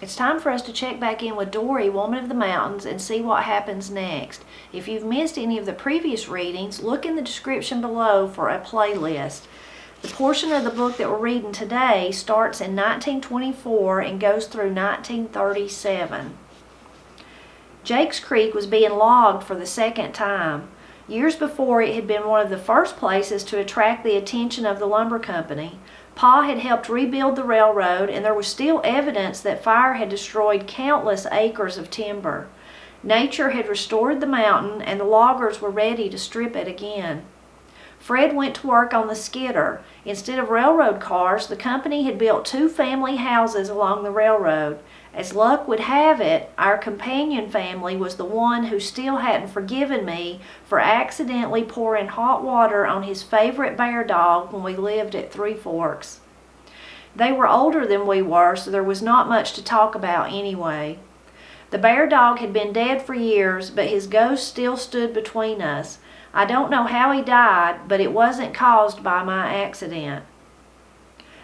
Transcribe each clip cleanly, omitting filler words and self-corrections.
It's time for us to check back in with Dorie, Woman of the Mountains, and see what happens next. If you've missed any of the previous readings, look in the description below for a playlist. The portion of the book that we're reading today starts in 1924 and goes through 1937. Jake's Creek was being logged for the second time. Years before, it had been one of the first places to attract the attention of the lumber company. Pa had helped rebuild the railroad, and there was still evidence that fire had destroyed countless acres of timber. Nature had restored the mountain, and the loggers were ready to strip it again. Fred went to work on the skidder. Instead of railroad cars, the company had built 2 family houses along the railroad. As luck would have it, our companion family was the one who still hadn't forgiven me for accidentally pouring hot water on his favorite bear dog when we lived at Three Forks. They were older than we were, so there was not much to talk about anyway. The bear dog had been dead for years, but his ghost still stood between us. I don't know how he died, but it wasn't caused by my accident.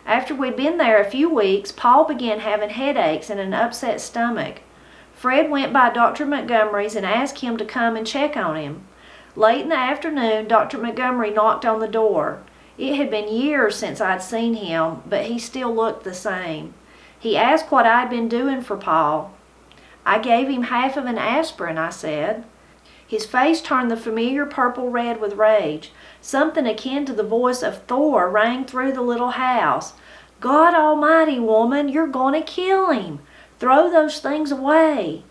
After we'd been there a few weeks, Paul began having headaches and an upset stomach. Fred went by Dr. Montgomery's and asked him to come and check on him. Late in the afternoon, Dr. Montgomery knocked on the door. It had been years since I'd seen him, but he still looked the same. He asked what I'd been doing for Paul. I gave him half of an aspirin, I said. His face turned the familiar purple-red with rage. Something akin to the voice of Thor rang through the little house. God Almighty, woman, you're going to kill him. Throw those things away.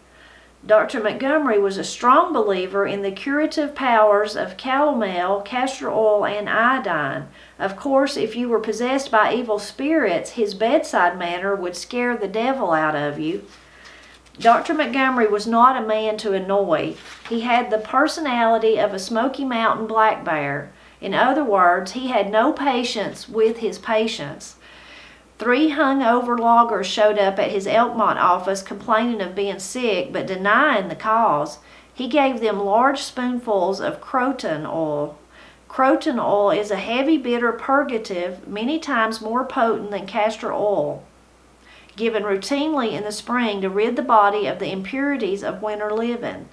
Dr. Montgomery was a strong believer in the curative powers of calomel, castor oil, and iodine. Of course, if you were possessed by evil spirits, his bedside manner would scare the devil out of you. Dr. Montgomery was not a man to annoy. He had the personality of a Smoky Mountain black bear. In other words, he had no patience with his patients. 3 hungover loggers showed up at his Elkmont office complaining of being sick but denying the cause. He gave them large spoonfuls of croton oil. Croton oil is a heavy, bitter purgative, many times more potent than castor oil, given routinely in the spring to rid the body of the impurities of winter living.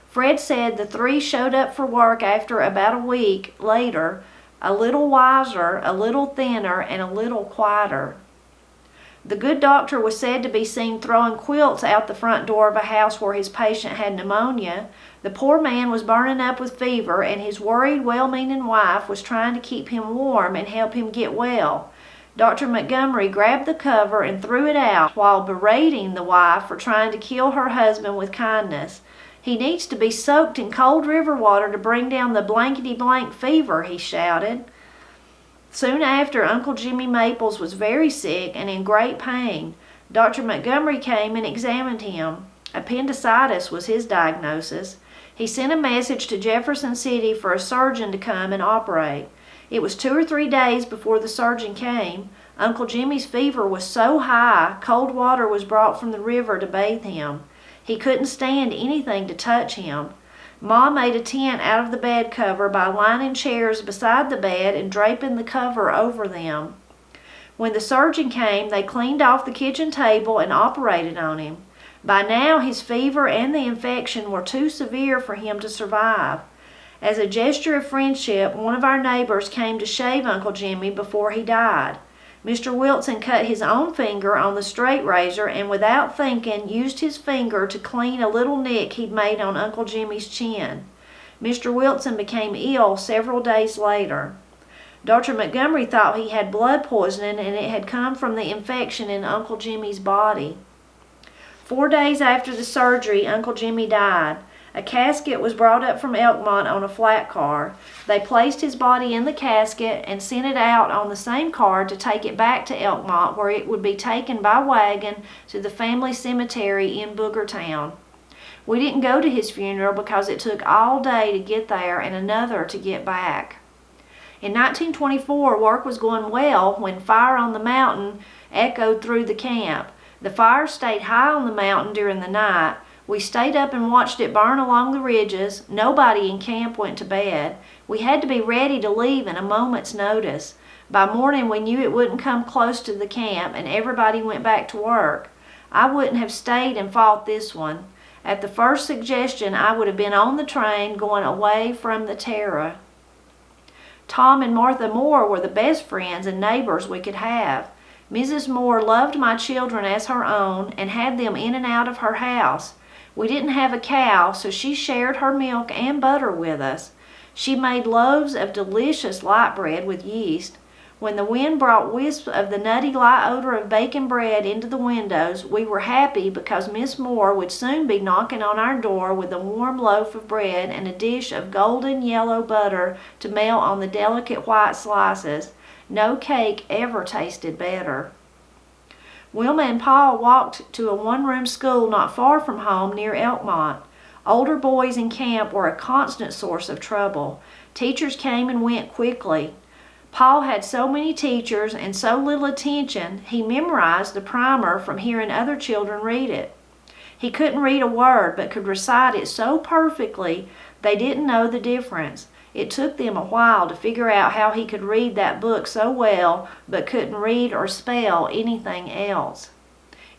Fred said the 3 showed up for work after about a week later, a little wiser, a little thinner, and a little quieter. The good doctor was said to be seen throwing quilts out the front door of a house where his patient had pneumonia. The poor man was burning up with fever, and his worried, well-meaning wife was trying to keep him warm and help him get well. Dr. Montgomery grabbed the cover and threw it out while berating the wife for trying to kill her husband with kindness. He needs to be soaked in cold river water to bring down the blankety-blank fever, he shouted. Soon after, Uncle Jimmy Maples was very sick and in great pain. Dr. Montgomery came and examined him. Appendicitis was his diagnosis. He sent a message to Jefferson City for a surgeon to come and operate. It was 2 or 3 days before the surgeon came. Uncle Jimmy's fever was so high, cold water was brought from the river to bathe him. He couldn't stand anything to touch him. Ma made a tent out of the bed cover by lining chairs beside the bed and draping the cover over them. When the surgeon came, they cleaned off the kitchen table and operated on him. By now, his fever and the infection were too severe for him to survive. As a gesture of friendship, one of our neighbors came to shave Uncle Jimmy before he died. Mr. Wilson cut his own finger on the straight razor and without thinking used his finger to clean a little nick he'd made on Uncle Jimmy's chin. Mr. Wilson became ill several days later. Dr. Montgomery thought he had blood poisoning and it had come from the infection in Uncle Jimmy's body. 4 days after the surgery, Uncle Jimmy died. A casket was brought up from Elkmont on a flat car. They placed his body in the casket and sent it out on the same car to take it back to Elkmont, where it would be taken by wagon to the family cemetery in Boogertown. We didn't go to his funeral because it took all day to get there and another to get back. In 1924, work was going well when Fire on the Mountain echoed through the camp. The fire stayed high on the mountain during the night. We stayed up and watched it burn along the ridges. Nobody in camp went to bed. We had to be ready to leave in a moment's notice. By morning, we knew it wouldn't come close to the camp, and everybody went back to work. I wouldn't have stayed and fought this one. At the first suggestion, I would have been on the train going away from the terror. Tom and Martha Moore were the best friends and neighbors we could have. Mrs. Moore loved my children as her own and had them in and out of her house. We didn't have a cow, so she shared her milk and butter with us. She made loaves of delicious light bread with yeast. When the wind brought wisps of the nutty light odor of baking bread into the windows, we were happy because Miss Moore would soon be knocking on our door with a warm loaf of bread and a dish of golden yellow butter to melt on the delicate white slices. No cake ever tasted better. Wilma and Paul walked to a one-room school not far from home near Elkmont. Older boys in camp were a constant source of trouble. Teachers came and went quickly. Paul had so many teachers and so little attention, he memorized the primer from hearing other children read it. He couldn't read a word, but could recite it so perfectly they didn't know the difference. It took them a while to figure out how he could read that book so well, but couldn't read or spell anything else.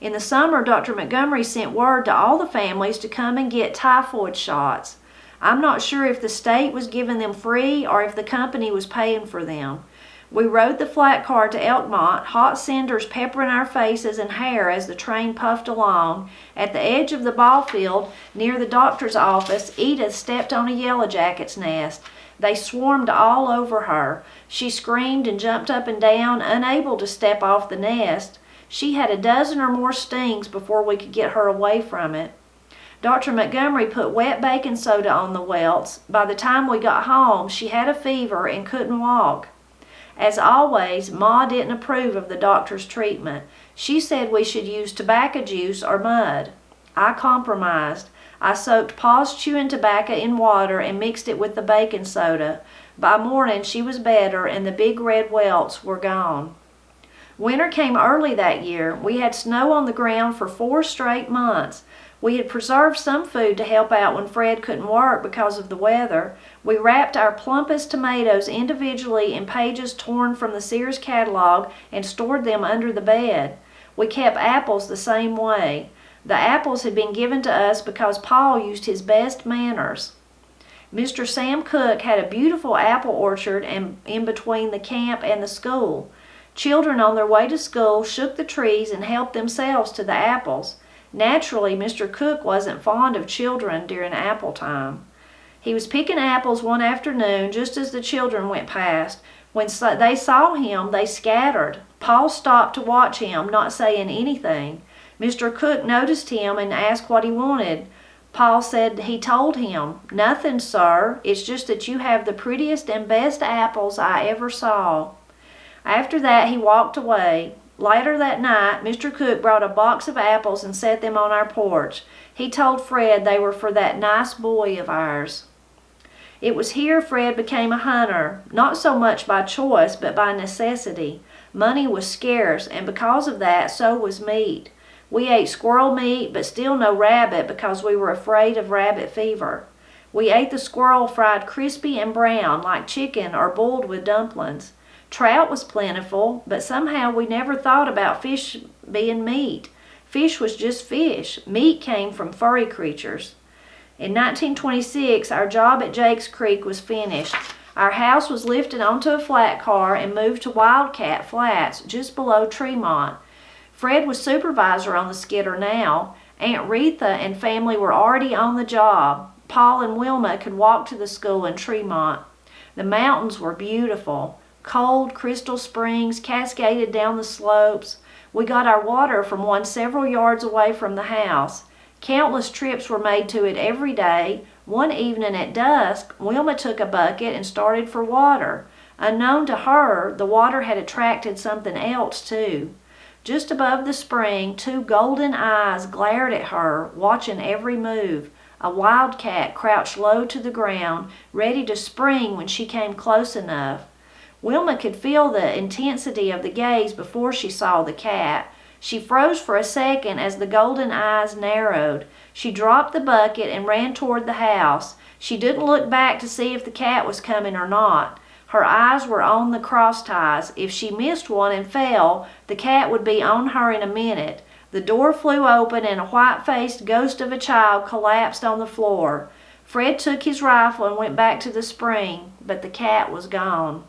In the summer, Dr. Montgomery sent word to all the families to come and get typhoid shots. I'm not sure if the state was giving them free or if the company was paying for them. We rode the flat car to Elkmont, hot cinders peppering our faces and hair as the train puffed along. At the edge of the ball field, near the doctor's office, Edith stepped on a yellow jacket's nest. They swarmed all over her. She screamed and jumped up and down, unable to step off the nest. She had a dozen or more stings before we could get her away from it. Dr. Montgomery put wet baking soda on the welts. By the time we got home, she had a fever and couldn't walk. As always, Ma didn't approve of the doctor's treatment. She said we should use tobacco juice or mud. I compromised. I soaked Pa's chewing tobacco in water and mixed it with the baking soda. By morning, she was better and the big red welts were gone. Winter came early that year. We had snow on the ground for 4 straight months. We had preserved some food to help out when Fred couldn't work because of the weather. We wrapped our plumpest tomatoes individually in pages torn from the Sears catalog and stored them under the bed. We kept apples the same way. The apples had been given to us because Paul used his best manners. Mr. Sam Cook had a beautiful apple orchard in between the camp and the school. Children on their way to school shook the trees and helped themselves to the apples. Naturally, Mr. Cook wasn't fond of children during apple time. He was picking apples one afternoon just as the children went past. When they saw him, they scattered. Paul stopped to watch him, not saying anything. Mr. Cook noticed him and asked what he wanted. Paul said he told him, "Nothing, sir. It's just that you have the prettiest and best apples I ever saw." After that, he walked away. Later that night, Mr. Cook brought a box of apples and set them on our porch. He told Fred they were for that nice boy of ours. It was here Fred became a hunter, not so much by choice, but by necessity. Money was scarce, and because of that, so was meat. We ate squirrel meat, but still no rabbit because we were afraid of rabbit fever. We ate the squirrel fried crispy and brown, like chicken or boiled with dumplings. Trout was plentiful, but somehow we never thought about fish being meat. Fish was just fish. Meat came from furry creatures. In 1926, our job at Jakes Creek was finished. Our house was lifted onto a flat car and moved to Wildcat Flats, just below Tremont. Fred was supervisor on the skidder now. Aunt Retha and family were already on the job. Paul and Wilma could walk to the school in Tremont. The mountains were beautiful. Cold crystal springs cascaded down the slopes. We got our water from one several yards away from the house. Countless trips were made to it every day. One evening at dusk, Wilma took a bucket and started for water. Unknown to her, the water had attracted something else too. Just above the spring, 2 golden eyes glared at her, watching every move. A wildcat crouched low to the ground, ready to spring when she came close enough. Wilma could feel the intensity of the gaze before she saw the cat. She froze for a second as the golden eyes narrowed. She dropped the bucket and ran toward the house. She didn't look back to see if the cat was coming or not. Her eyes were on the cross ties. If she missed one and fell, the cat would be on her in a minute. The door flew open and a white-faced ghost of a child collapsed on the floor. Fred took his rifle and went back to the spring, but the cat was gone.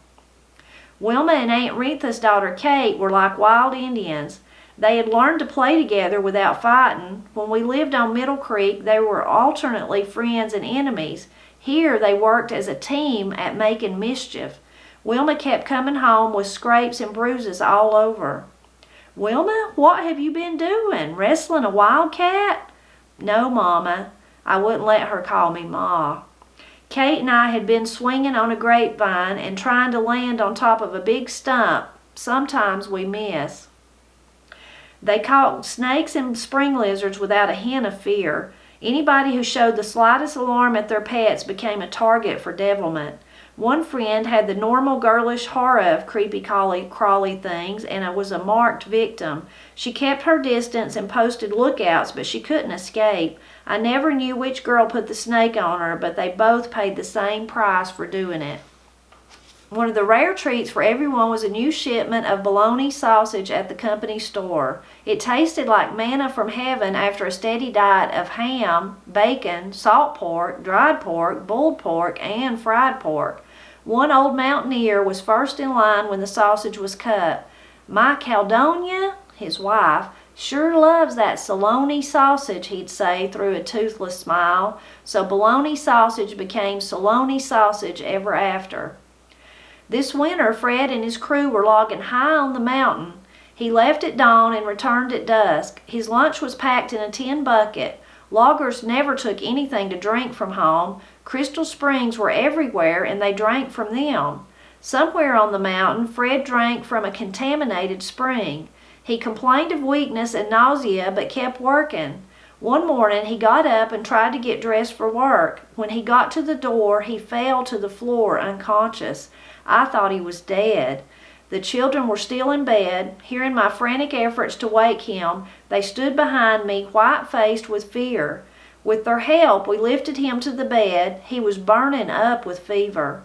Wilma and Aunt Retha's daughter Kate were like wild Indians. They had learned to play together without fighting. When we lived on Middle Creek, they were alternately friends and enemies. Here they worked as a team at making mischief. Wilma kept coming home with scrapes and bruises all over. "Wilma, what have you been doing? Wrestling a wildcat?" "No, Mama." I wouldn't let her call me Ma. Kate and I had been swinging on a grapevine and trying to land on top of a big stump. Sometimes we miss. They caught snakes and spring lizards without a hint of fear. Anybody who showed the slightest alarm at their pets became a target for devilment. One friend had the normal girlish horror of creepy crawly things and was a marked victim. She kept her distance and posted lookouts, but she couldn't escape. I never knew which girl put the snake on her, but they both paid the same price for doing it. One of the rare treats for everyone was a new shipment of bologna sausage at the company store. It tasted like manna from heaven after a steady diet of ham, bacon, salt pork, dried pork, boiled pork, and fried pork. One old mountaineer was first in line when the sausage was cut. "My Caledonia," his wife, "sure loves that saloni sausage," he'd say through a toothless smile. So bologna sausage became saloni sausage ever after. This winter, Fred and his crew were logging high on the mountain. He left at dawn and returned at dusk. His lunch was packed in a tin bucket. Loggers never took anything to drink from home. Crystal springs were everywhere, and they drank from them. Somewhere on the mountain, Fred drank from a contaminated spring. He complained of weakness and nausea, but kept working. One morning, he got up and tried to get dressed for work. When he got to the door, he fell to the floor unconscious. I thought he was dead. The children were still in bed. Hearing my frantic efforts to wake him, they stood behind me, white-faced with fear. With their help, we lifted him to the bed. He was burning up with fever.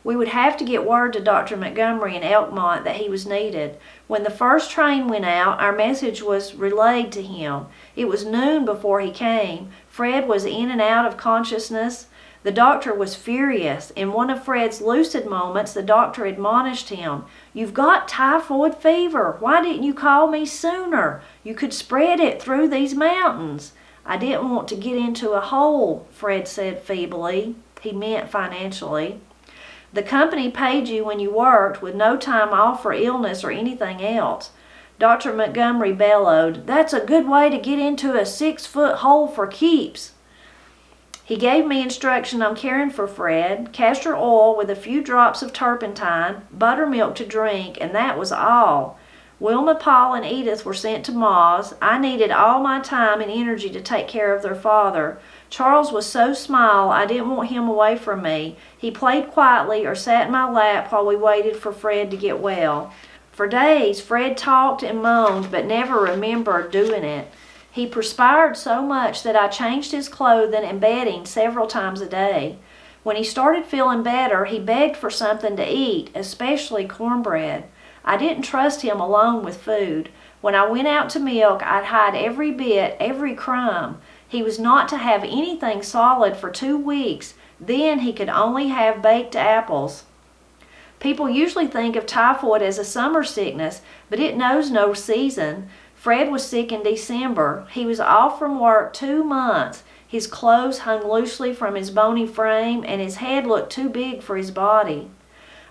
We would have to get word to Dr. Montgomery in Elkmont that he was needed. When the first train went out, our message was relayed to him. It was noon before he came. Fred was in and out of consciousness. The doctor was furious. In one of Fred's lucid moments, the doctor admonished him, "You've got typhoid fever. Why didn't you call me sooner? You could spread it through these mountains." "I didn't want to get into a hole," Fred said feebly. He meant financially. "The company paid you when you worked with no time off for illness or anything else." Dr. Montgomery bellowed, "That's a good way to get into a 6-foot hole for keeps." He gave me instruction on caring for Fred, castor oil with a few drops of turpentine, buttermilk to drink, and that was all. Wilma, Paul, and Edith were sent to Ma's. I needed all my time and energy to take care of their father. Charles was so small I didn't want him away from me. He played quietly or sat in my lap while we waited for Fred to get well. For days, Fred talked and moaned, but never remembered doing it. He perspired so much that I changed his clothing and bedding several times a day. When he started feeling better, he begged for something to eat, especially cornbread. I didn't trust him alone with food. When I went out to milk, I'd hide every bit, every crumb. He was not to have anything solid for 2 weeks. Then he could only have baked apples. People usually think of typhoid as a summer sickness, but it knows no season. Fred was sick in December. He was off from work 2 months. His clothes hung loosely from his bony frame, and his head looked too big for his body.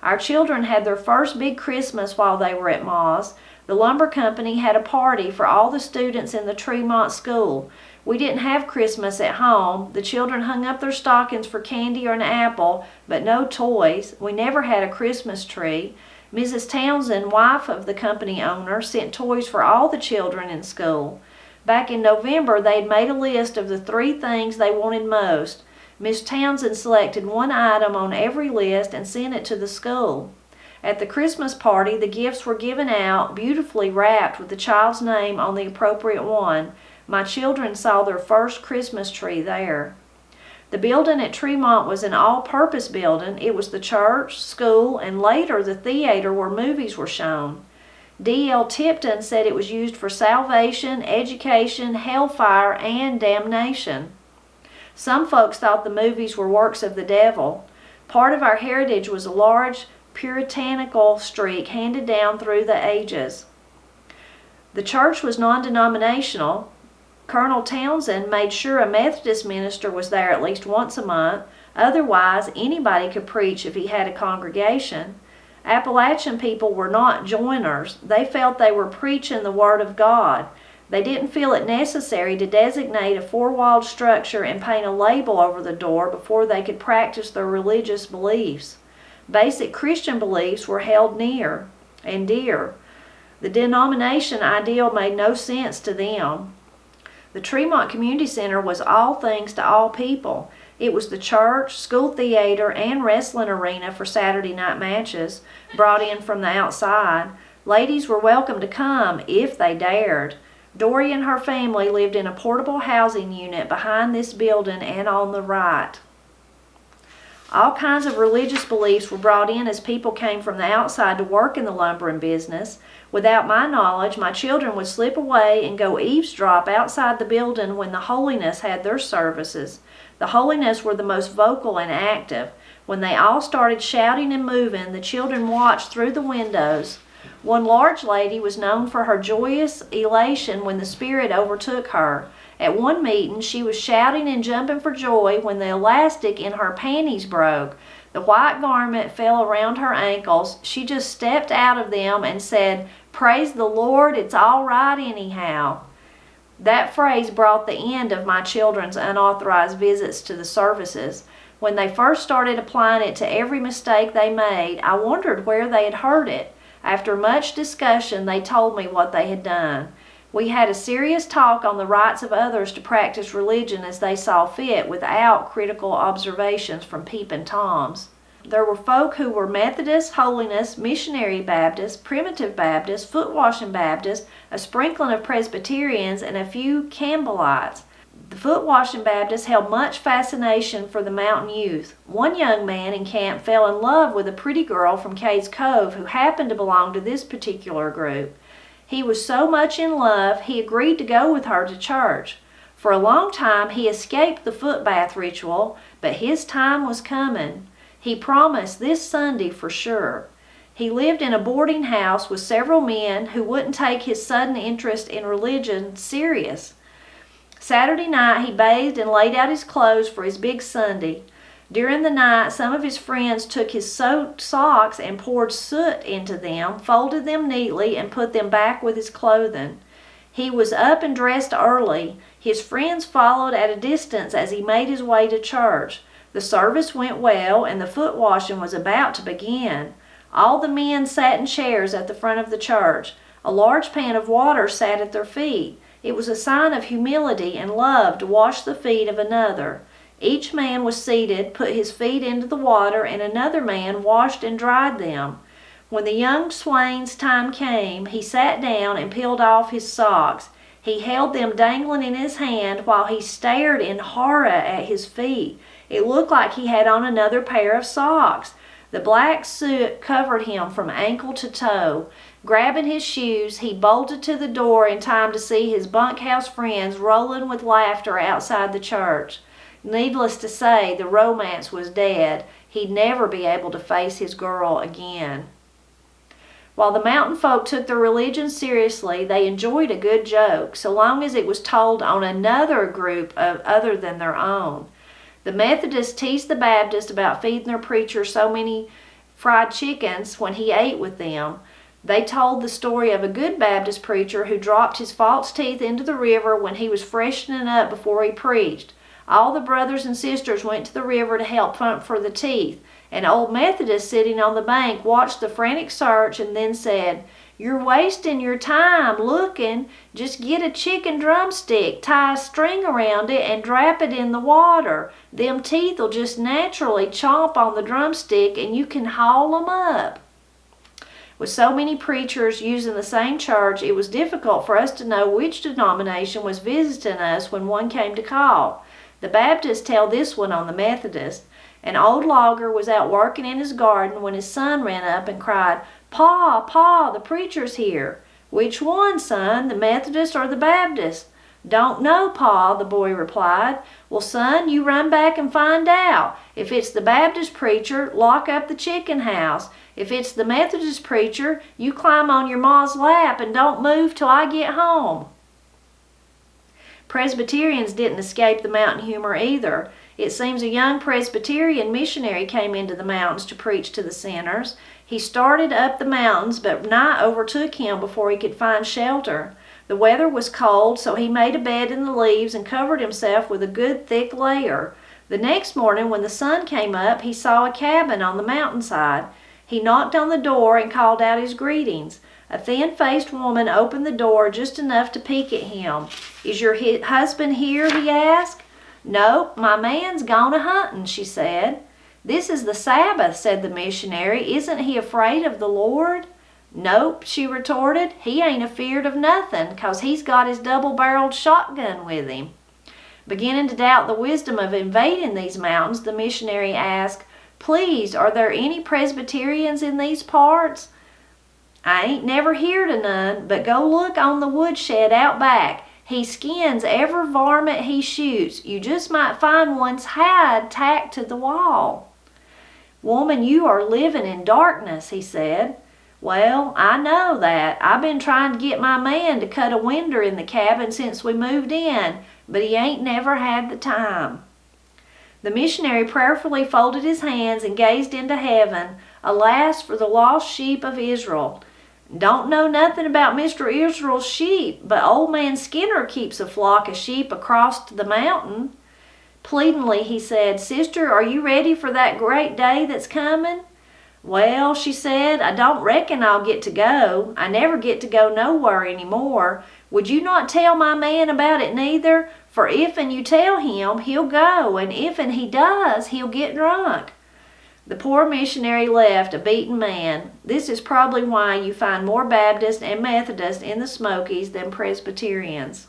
Our children had their first big Christmas while they were at Ma's. The lumber company had a party for all the students in the Tremont school. We didn't have Christmas at home. The children hung up their stockings for candy or an apple, but no toys. We never had a Christmas tree. Mrs. Townsend, wife of the company owner, sent toys for all the children in school. Back in November, they'd made a list of the 3 things they wanted most. Miss Townsend selected one item on every list and sent it to the school. At the Christmas party, the gifts were given out, beautifully wrapped with the child's name on the appropriate one. My children saw their first Christmas tree there. The building at Tremont was an all-purpose building. It was the church, school, and later the theater where movies were shown. D.L. Tipton said it was used for salvation, education, hellfire, and damnation. Some folks thought the movies were works of the devil. Part of our heritage was a large puritanical streak handed down through the ages. The church was non-denominational. Colonel Townsend made sure a Methodist minister was there at least once a month. Otherwise, anybody could preach if he had a congregation. Appalachian people were not joiners. They felt they were preaching the Word of God. They didn't feel it necessary to designate a four-walled structure and paint a label over the door before they could practice their religious beliefs. Basic Christian beliefs were held near and dear. The denomination ideal made no sense to them. The Tremont Community Center was all things to all people. It was the church, school theater, and wrestling arena for Saturday night matches, brought in from the outside. Ladies were welcome to come if they dared. Dorie and her family lived in a portable housing unit behind this building and on the right. All kinds of religious beliefs were brought in as people came from the outside to work in the lumbering business. Without my knowledge, my children would slip away and go eavesdrop outside the building when the Holiness had their services. The Holiness were the most vocal and active. When they all started shouting and moving, the children watched through the windows. One large lady was known for her joyous elation when the Spirit overtook her. At one meeting, she was shouting and jumping for joy when the elastic in her panties broke. The white garment fell around her ankles. She just stepped out of them and said, "Praise the Lord, it's all right anyhow." That phrase brought the end of my children's unauthorized visits to the services. When they first started applying it to every mistake they made, I wondered where they had heard it. After much discussion, they told me what they had done. We had a serious talk on the rights of others to practice religion as they saw fit without critical observations from peeping toms. There were folk who were Methodist, Holiness, Missionary Baptist, Primitive Baptist, Foot-washing Baptist, a sprinkling of Presbyterians, and a few Campbellites. The Foot-washing Baptists held much fascination for the mountain youth. One young man in camp fell in love with a pretty girl from Cades Cove who happened to belong to this particular group. He was so much in love, he agreed to go with her to church. For a long time, he escaped the foot bath ritual, but his time was coming. He promised this Sunday for sure. He lived in a boarding house with several men who wouldn't take his sudden interest in religion serious. Saturday night, he bathed and laid out his clothes for his big Sunday. During the night, some of his friends took his soaked socks and poured soot into them, folded them neatly, and put them back with his clothing. He was up and dressed early. His friends followed at a distance as he made his way to church. The service went well, and the foot washing was about to begin. All the men sat in chairs at the front of the church. A large pan of water sat at their feet. It was a sign of humility and love to wash the feet of another. Each man was seated, put his feet into the water, and another man washed and dried them. When the young swain's time came, he sat down and peeled off his socks. He held them dangling in his hand while he stared in horror at his feet. It looked like he had on another pair of socks. The black soot covered him from ankle to toe. Grabbing his shoes, he bolted to the door in time to see his bunkhouse friends rolling with laughter outside the church. Needless to say, the romance was dead. He'd never be able to face his girl again. While the mountain folk took their religion seriously, they enjoyed a good joke, so long as it was told on another group other than their own. The Methodists teased the Baptists about feeding their preacher so many fried chickens when he ate with them. They told the story of a good Baptist preacher who dropped his false teeth into the river when he was freshening up before he preached. All the brothers and sisters went to the river to help hunt for the teeth. An old Methodist sitting on the bank watched the frantic search and then said, "You're wasting your time looking. Just get a chicken drumstick, tie a string around it, and drop it in the water. Them teeth'll just naturally chomp on the drumstick and you can haul 'em up." With so many preachers using the same church, it was difficult for us to know which denomination was visiting us when one came to call. The Baptists tell this one on the Methodist. An old logger was out working in his garden when his son ran up and cried, Pa, the preacher's here." "Which one, son, the Methodist or the Baptist?" "Don't know, Pa," the boy replied. "Well, son, you run back and find out. If it's the Baptist preacher, lock up the chicken house. If it's the Methodist preacher, you climb on your ma's lap and don't move till I get home." Presbyterians didn't escape the mountain humor either. It seems a young Presbyterian missionary came into the mountains to preach to the sinners. He started up the mountains, but night overtook him before he could find shelter. The weather was cold, so he made a bed in the leaves and covered himself with a good thick layer. The next morning, when the sun came up, he saw a cabin on the mountainside. He knocked on the door and called out his greetings. A thin-faced woman opened the door just enough to peek at him. "Is your husband here?" he asked. "Nope, my man's gone a-huntin'," she said. "This is the Sabbath," said the missionary. "Isn't he afraid of the Lord?" "Nope," she retorted. "He ain't afeared of nothin', 'cause he's got his double-barreled shotgun with him." Beginning to doubt the wisdom of invading these mountains, the missionary asked, "Please, are there any Presbyterians in these parts?" "I ain't never heard of none, but go look on the woodshed out back. He skins every varmint he shoots. You just might find one's hide tacked to the wall." "Woman, you are living in darkness," he said. "Well, I know that. I've been trying to get my man to cut a winder in the cabin since we moved in, but he ain't never had the time." The missionary prayerfully folded his hands and gazed into heaven. Alas for the lost sheep of Israel. "Don't know nothing about Mr. Israel's sheep, but old man Skinner keeps a flock of sheep across the mountain." Pleadingly he said, "Sister, are you ready for that great day that's coming?" "Well," she said, "I don't reckon I'll get to go. I never get to go nowhere anymore. Would you not tell my man about it neither? For if'n you tell him, he'll go, and if'n he does, he'll get drunk." The poor missionary left a beaten man. This is probably why you find more Baptists and Methodists in the Smokies than Presbyterians.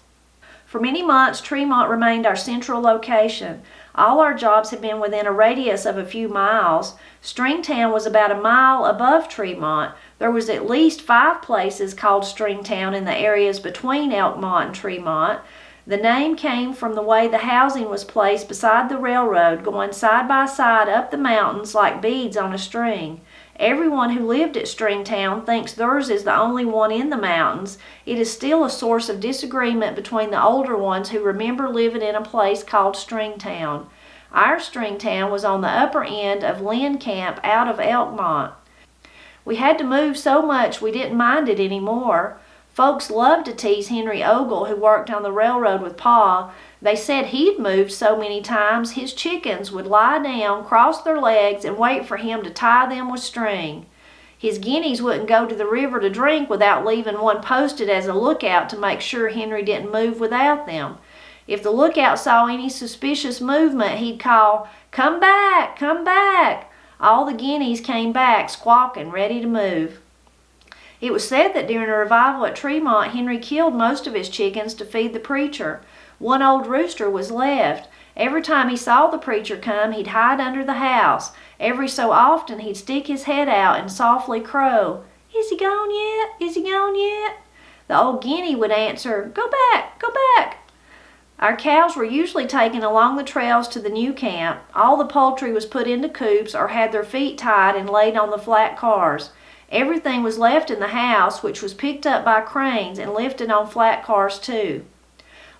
For many months, Tremont remained our central location. All our jobs had been within a radius of a few miles. Stringtown was about a mile above Tremont. There was at least 5 places called Stringtown in the areas between Elkmont and Tremont. The name came from the way the housing was placed beside the railroad, going side by side up the mountains like beads on a string. Everyone who lived at Stringtown thinks theirs is the only one in the mountains. It is still a source of disagreement between the older ones who remember living in a place called Stringtown. Our Stringtown was on the upper end of Lynn Camp out of Elkmont. We had to move so much we didn't mind it anymore. Folks loved to tease Henry Ogle, who worked on the railroad with Pa. They said he'd moved so many times his chickens would lie down, cross their legs, and wait for him to tie them with string. His guineas wouldn't go to the river to drink without leaving one posted as a lookout to make sure Henry didn't move without them. If the lookout saw any suspicious movement, he'd call, "Come back, come back." All the guineas came back, squawking, ready to move. It was said that during a revival at Tremont, Henry killed most of his chickens to feed the preacher. One old rooster was left. Every time he saw the preacher come, he'd hide under the house. Every so often, he'd stick his head out and softly crow, "Is he gone yet? Is he gone yet?" The old guinea would answer, "Go back, go back." Our cows were usually taken along the trails to the new camp. All the poultry was put into coops or had their feet tied and laid on the flat cars. Everything was left in the house, which was picked up by cranes and lifted on flat cars too.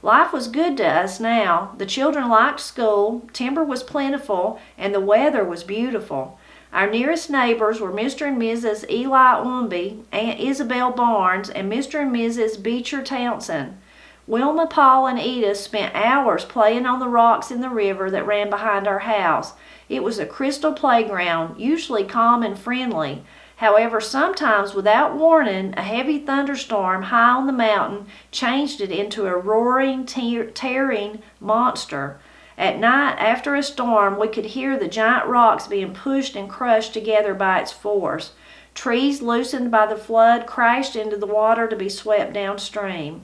Life was good to us now. The children liked school, timber was plentiful, and the weather was beautiful. Our nearest neighbors were Mr. and Mrs. Eli Umby, Aunt Isabel Barnes, and Mr. and Mrs. Beecher Townsend. Wilma, Paul, and Edith spent hours playing on the rocks in the river that ran behind our house. It was a crystal playground, usually calm and friendly. However, sometimes without warning, a heavy thunderstorm high on the mountain changed it into a roaring, tearing monster. At night, after a storm, we could hear the giant rocks being pushed and crushed together by its force. Trees loosened by the flood crashed into the water to be swept downstream.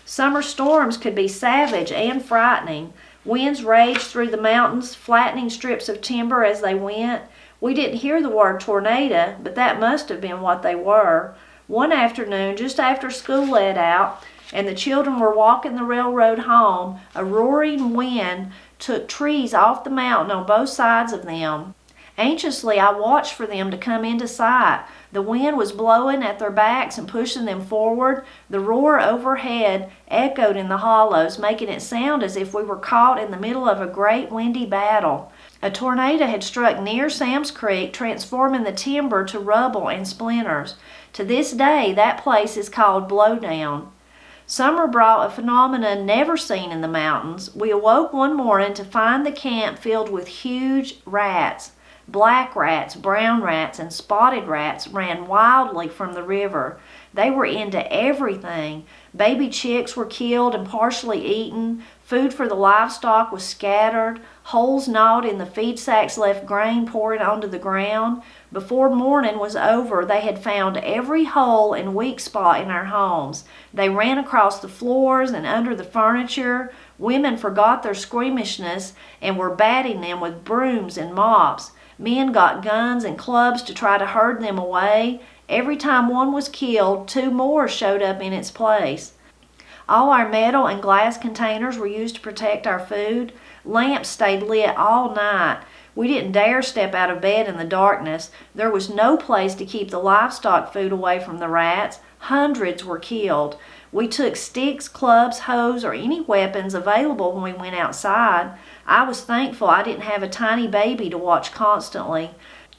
Summer storms could be savage and frightening. Winds raged through the mountains, flattening strips of timber as they went. We didn't hear the word tornado, but that must have been what they were. One afternoon, just after school let out, and the children were walking the railroad home, a roaring wind took trees off the mountain on both sides of them. Anxiously, I watched for them to come into sight. The wind was blowing at their backs and pushing them forward. The roar overhead echoed in the hollows, making it sound as if we were caught in the middle of a great windy battle. A tornado had struck near Sam's Creek, transforming the timber to rubble and splinters. To this day, that place is called Blowdown. Summer brought a phenomenon never seen in the mountains. We awoke one morning to find the camp filled with huge rats. Black rats, brown rats, and spotted rats ran wildly from the river. They were into everything. Baby chicks were killed and partially eaten. Food for the livestock was scattered. Holes gnawed in the feed sacks left grain pouring onto the ground. Before morning was over, they had found every hole and weak spot in our homes. They ran across the floors and under the furniture. Women forgot their squeamishness and were batting them with brooms and mops. Men got guns and clubs to try to herd them away. Every time one was killed, 2 more showed up in its place. All our metal and glass containers were used to protect our food. Lamps stayed lit all night. We didn't dare step out of bed in the darkness. There was no place to keep the livestock food away from the rats. Hundreds were killed. We took sticks, clubs, hoes, or any weapons available when we went outside. I was thankful I didn't have a tiny baby to watch constantly.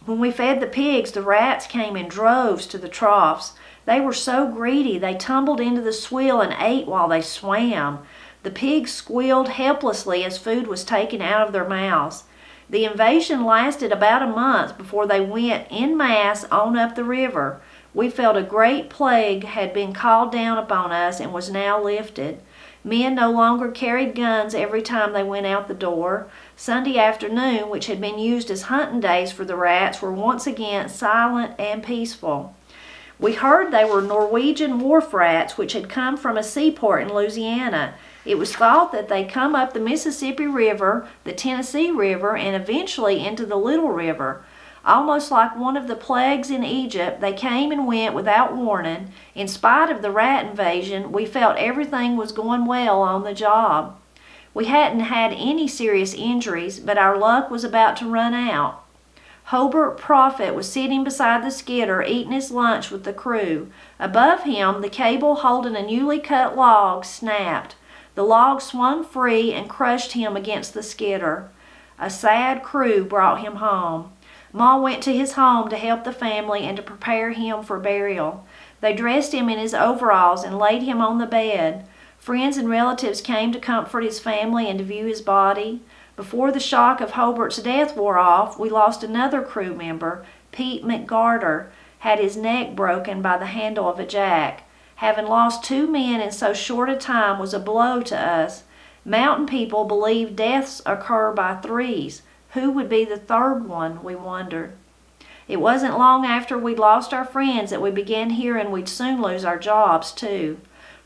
When we fed the pigs, the rats came in droves to the troughs. They were so greedy they tumbled into the swill and ate while they swam. The pigs squealed helplessly as food was taken out of their mouths. The invasion lasted about a month before they went en masse on up the river. We felt a great plague had been called down upon us and was now lifted. Men no longer carried guns every time they went out the door. Sunday afternoon, which had been used as hunting days for the rats, were once again silent and peaceful. We heard they were Norwegian wharf rats which had come from a seaport in Louisiana. It was thought that they come up the Mississippi River, the Tennessee River, and eventually into the Little River. Almost like one of the plagues in Egypt, they came and went without warning. In spite of the rat invasion, we felt everything was going well on the job. We hadn't had any serious injuries, but our luck was about to run out. Hobart Prophet was sitting beside the skidder eating his lunch with the crew. Above him, the cable holding a newly cut log snapped. The log swung free and crushed him against the skidder. A sad crew brought him home. Ma went to his home to help the family and to prepare him for burial. They dressed him in his overalls and laid him on the bed. Friends and relatives came to comfort his family and to view his body. Before the shock of Hobart's death wore off, we lost another crew member. Pete McGarter had his neck broken by the handle of a jack. Having lost 2 men in so short a time was a blow to us. Mountain people believe deaths occur by threes. Who would be the third one, we wondered. It wasn't long after we'd lost our friends that we began hearing we'd soon lose our jobs, too.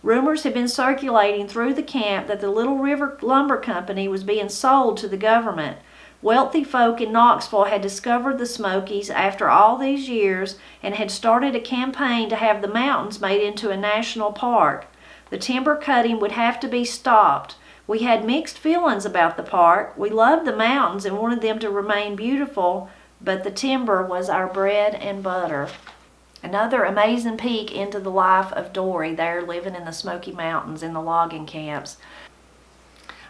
Rumors had been circulating through the camp that the Little River Lumber Company was being sold to the government. Wealthy folk in Knoxville had discovered the Smokies after all these years and had started a campaign to have the mountains made into a national park. The timber cutting would have to be stopped. We had mixed feelings about the park. We loved the mountains and wanted them to remain beautiful, but the timber was our bread and butter. Another amazing peek into the life of Dorie there living in the Smoky Mountains in the logging camps.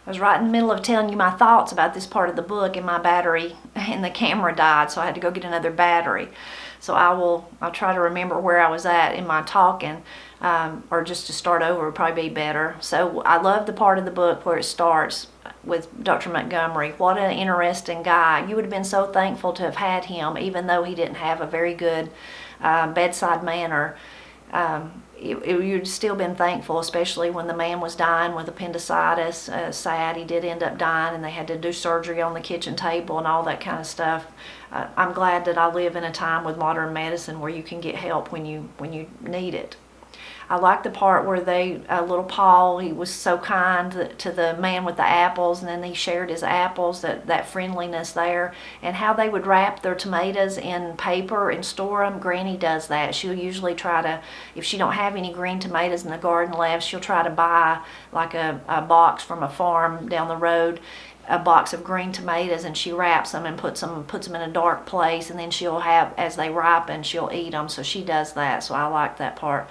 I was right in the middle of telling you my thoughts about this part of the book, and my battery and the camera died, so I had to go get another battery. So I'll try to remember where I was at in my talking, or just to start over would probably be better. So I love the part of the book where it starts with Dr. Montgomery. What an interesting guy. You would have been so thankful to have had him, even though he didn't have a very good bedside manner. You'd still been thankful, especially when the man was dying with appendicitis. Sad, he did end up dying, and they had to do surgery on the kitchen table and all that kind of stuff. I'm glad that I live in a time with modern medicine where you can get help when you need it. I like the part where little Paul, he was so kind to the man with the apples, and then he shared his apples, that friendliness there, and how they would wrap their tomatoes in paper and store them. Granny does that. She'll usually try to, if she don't have any green tomatoes in the garden left, she'll try to buy like a box from a farm down the road, a box of green tomatoes, and she wraps them and puts them in a dark place, and then she'll have, as they ripen, she'll eat them. So she does that, so I like that part.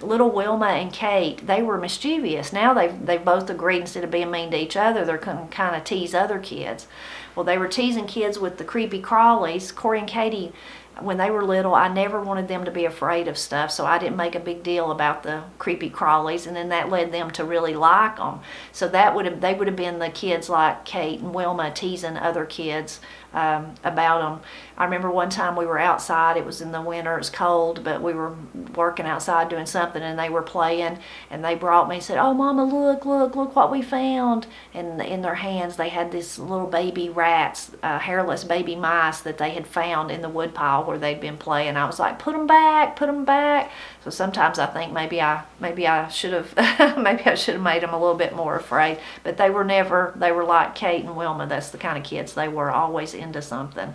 Little Wilma and Kate, they were mischievous. Now they've both agreed, instead of being mean to each other, they're going to kind of tease other kids. Well, they were teasing kids with the creepy crawlies. Corey and Katie, when they were little, I never wanted them to be afraid of stuff, so I didn't make a big deal about the creepy crawlies, and then that led them to really like them. So they would have been the kids like Kate and Wilma teasing other kids about them. I remember one time we were outside, it was in the winter, it was cold, but we were working outside doing something, and they were playing, and they brought me and said, "Oh, Mama, look what we found." And in their hands they had these little baby rats, hairless baby mice that they had found in the woodpile where they'd been playing. I was like, put them back. So sometimes I think maybe I should have maybe I should have made them a little bit more afraid. But they were like Kate and Wilma. That's the kind of kids they were, always into something.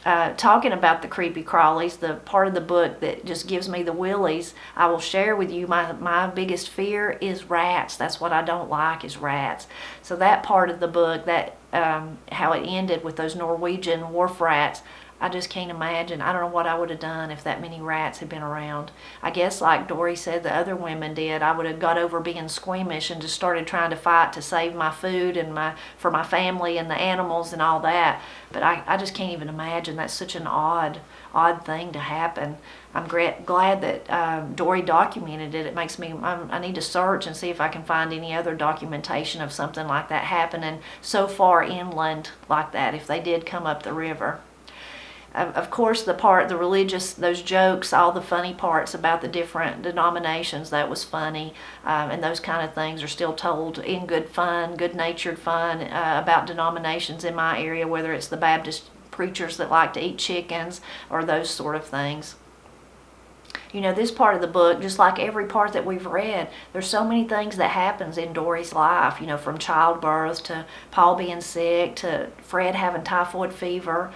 Talking about the creepy crawlies, the part of the book that just gives me the willies, I will share with you my biggest fear is rats. That's what I don't like, is rats. So that part of the book, that how it ended with those Norwegian wharf rats, I just can't imagine. I don't know what I would have done if that many rats had been around. I guess, like Dorie said the other women did, I would have got over being squeamish and just started trying to fight to save my food and for my family and the animals and all that. But I just can't even imagine. That's such an odd thing to happen. I'm glad that Dorie documented it. It makes me, I need to search and see if I can find any other documentation of something like that happening so far inland like that, if they did come up the river. Of course, the religious, those jokes, all the funny parts about the different denominations, that was funny, and those kind of things are still told in good fun, good-natured fun about denominations in my area, whether it's the Baptist preachers that like to eat chickens or those sort of things. You know, this part of the book, just like every part that we've read, there's so many things that happens in Dorie's life, you know, from childbirth to Paul being sick to Fred having typhoid fever,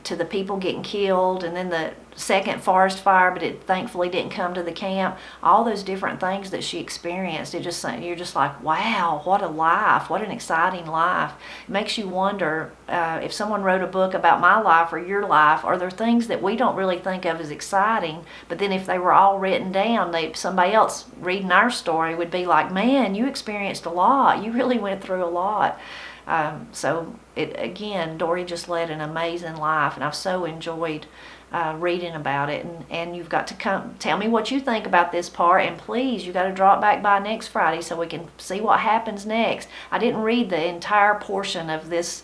to the people getting killed, and then the second forest fire, but it thankfully didn't come to the camp. All those different things that she experienced, you're just like, wow, what a life, what an exciting life. It makes you wonder, if someone wrote a book about my life or your life, are there things that we don't really think of as exciting, but then if they were all written down, somebody else reading our story would be like, man, you experienced a lot, you really went through a lot. So again, Dorie just led an amazing life, and I've so enjoyed reading about it. And you've got to come tell me what you think about this part, and please, you got to drop back by next Friday so we can see what happens next. I didn't read the entire portion of this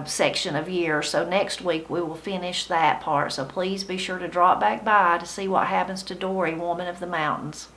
section of year, so next week we will finish that part. So please be sure to drop back by to see what happens to Dorie, Woman of the Mountains.